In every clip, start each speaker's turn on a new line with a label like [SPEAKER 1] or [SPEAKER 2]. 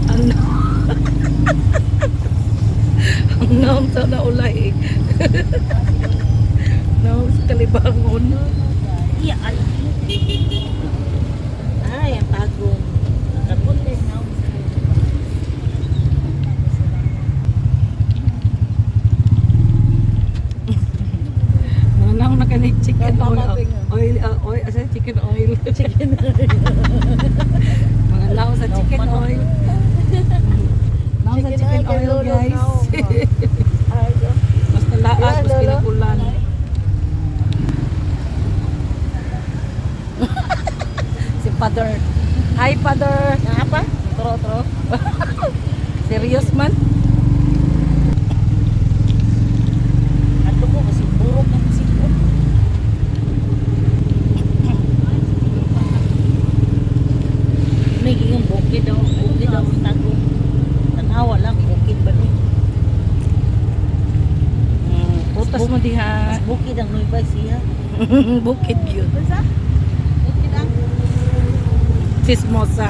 [SPEAKER 1] Ang ang naon sa naulay. Naon sa kalibangon.
[SPEAKER 2] Iya, ay. Ay, ang tagong. Kapon din na.
[SPEAKER 1] Naon na kanig chicken oil. Oil, asa chicken oil.
[SPEAKER 2] Chicken.
[SPEAKER 1] Mga naon sa chicken oil. Naon sa chicken oil, guys. Mas talaat, mas pinakulan. Si Father. Hi, Father.
[SPEAKER 2] Apa? Tro.
[SPEAKER 1] Serious man?
[SPEAKER 2] Ato ko kasi burok na musiko. May yung bukid daw. Bukid daw ang tagong. Tanawa lang, bukid ba ni?
[SPEAKER 1] Putas mo diha.
[SPEAKER 2] Bukid ang Nueva Ecija.
[SPEAKER 1] Bukid yun.
[SPEAKER 2] Basta? Bukid ang?
[SPEAKER 1] Chismosa.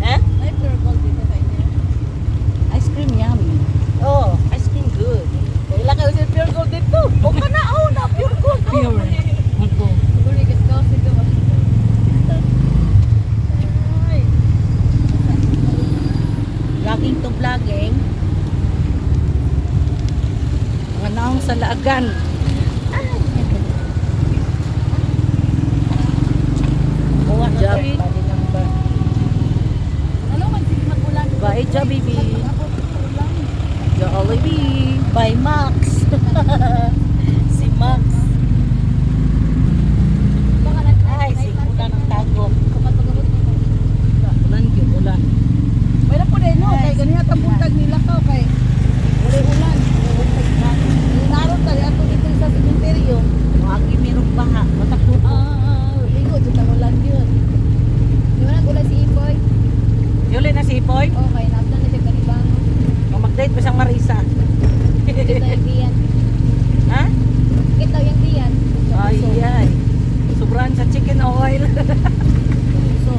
[SPEAKER 2] Eh?
[SPEAKER 1] Ice cream yummy.
[SPEAKER 2] Oh, ice cream good. Kailan kayo sa pure gold dito? O ka na, na pure gold.
[SPEAKER 1] Pure. Opo.
[SPEAKER 2] Vlogging to vlogging.
[SPEAKER 1] Mga naong sa laagan.
[SPEAKER 2] Buwan na
[SPEAKER 1] Job.
[SPEAKER 2] to. Body number.
[SPEAKER 1] Bye, Jollibee. Jollibee.
[SPEAKER 2] By Max. Si Max. Ay, si Kuda ng tago.
[SPEAKER 1] Ulan yun, ulan.
[SPEAKER 3] Mayroon po din, no? Kaya ganun yata buntag nila ka, kay ulan. Naroon tayo, ato dito sa cementerio.
[SPEAKER 2] Wagi merong baha. Matakbo ko.
[SPEAKER 3] Ligo, dito ang ulan yun. Di ba nag-ulan si Ipoy?
[SPEAKER 1] Yuli na si Ipoy.
[SPEAKER 3] Oo, kaya nabdan na siya kanibang.
[SPEAKER 1] Mag-date pa siyang Marisa.
[SPEAKER 3] Dito yung diyan.
[SPEAKER 1] Ha?
[SPEAKER 3] Kita yung diyan.
[SPEAKER 1] Ay, ay. Sobrang sa chicken oil.
[SPEAKER 2] So,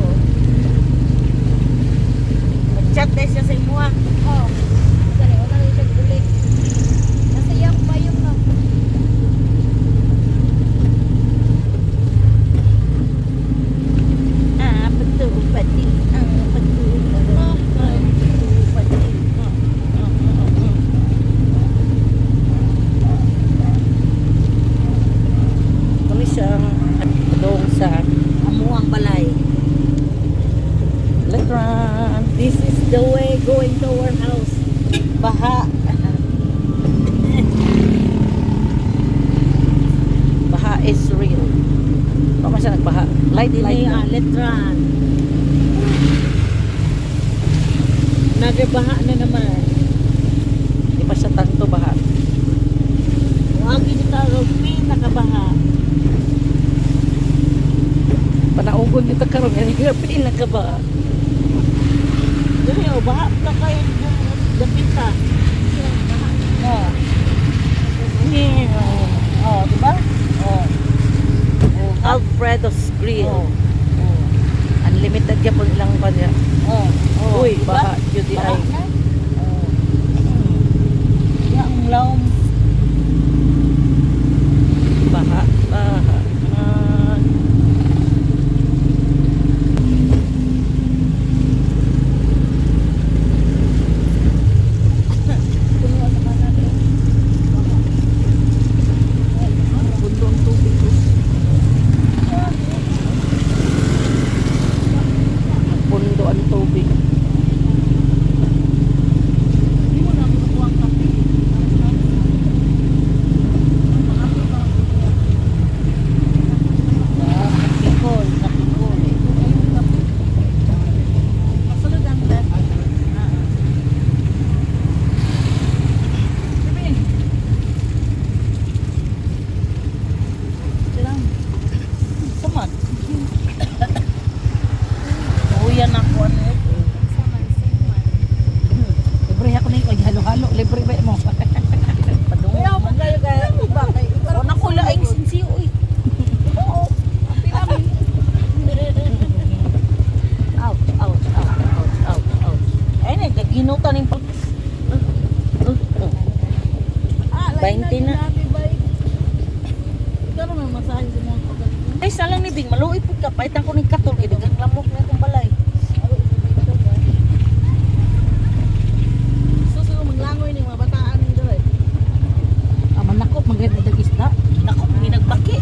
[SPEAKER 2] mag-chat na siya sa imuha.
[SPEAKER 3] Oo. Dali, wala na siya gulik. Nasaya ko pa yung
[SPEAKER 2] Betul pati. Betul pati.
[SPEAKER 1] Kami siyang doon sa
[SPEAKER 2] Amuang balay.
[SPEAKER 1] Letran.
[SPEAKER 2] This is the way going to our house. Baha.
[SPEAKER 1] Baha is real. Paano siya nagbaha? Light
[SPEAKER 2] Dili
[SPEAKER 1] na.
[SPEAKER 2] letran. Nagabaha na naman.
[SPEAKER 1] Di pa siya tanto baha.
[SPEAKER 2] Wagi ni tawag pinakabaha.
[SPEAKER 1] Panaugon nito karon nga pinakabaha.
[SPEAKER 2] Dili o baha ka kayo dapita. Oh. Oh, diba? Oh.
[SPEAKER 1] Alfredo's Grill.
[SPEAKER 2] Oh.
[SPEAKER 1] Unlimited yan po ilang pa niya.
[SPEAKER 2] Oh. Oh.
[SPEAKER 1] Uy,
[SPEAKER 2] Diba?
[SPEAKER 1] baha. Yun di
[SPEAKER 2] Baha
[SPEAKER 1] ay.
[SPEAKER 2] na. Oh. Yang laom.
[SPEAKER 1] Baha. Baha. Ah.
[SPEAKER 3] puno sa kanan.
[SPEAKER 1] Pundo ang tubig. Pundo ang tubig.
[SPEAKER 3] Hindi mo na makuha ang kape.
[SPEAKER 2] 20 na.
[SPEAKER 3] Ikaw naman masahe sa mga kapatid.
[SPEAKER 2] Ay, salang ni Bing, maluoy po ka. Paitan ko ni Katol, kaya dagang lamok na itong balay.
[SPEAKER 3] Susunod maglangoy ni mga bataan nito eh.
[SPEAKER 1] Manakop, maganda ng isda.
[SPEAKER 2] Naku, ginagbaki.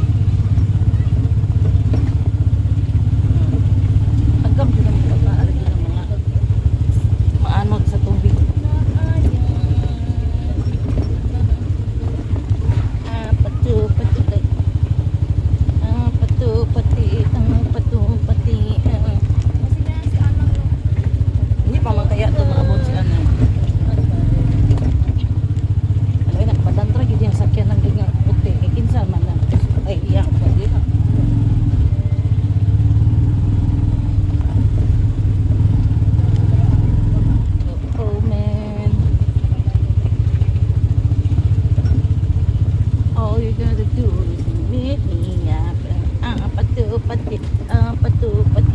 [SPEAKER 1] Agam din ang pagkaan din ang mga maanod sa tubig. Hindi pa man kaya ito maabot si Ana. Alay na, padantra gid yung sakyan ng ginga puti. Kinsa man na. Ay, iyak pa din. Oh man. All you gotta do is meet me up. Patu pati, patu pati.